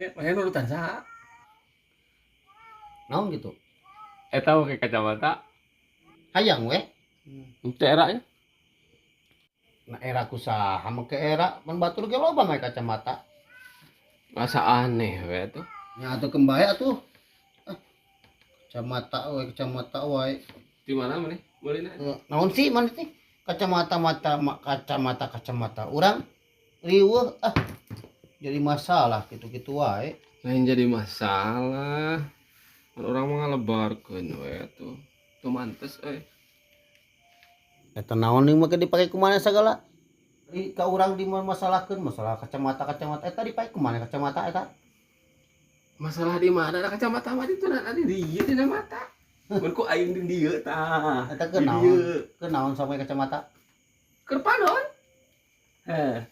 Main urutan saha? Naon gitu. Eta oke kacamata. Hayang we. Teu era nya. Nah era kusaha make era mun batur ge loba make kacamata. Masa aneh we tuh. Nya atuh kembae atuh. Ah, kacamata we. Di mana mana? Meulina. Naon sih mana teh? Kacamata. Urang riweuh jadi masalah gitu-gitu wae. Lain jadi masalah. Kan orang mah ngalebarkeun we tuh. Tuh mantes euy. Eta naon nih make dipake kumaha sagala? Ka urang dimasalahkeun masalah kacamata eta dipake kumaha kacamata eta? Masalah di mana? Ada kacamata mah itu ada di dieu dina mata. Mun ku aing di dieu tah. Eta Di dieu. kenaon sampai kacamata? Keur panon. Heh.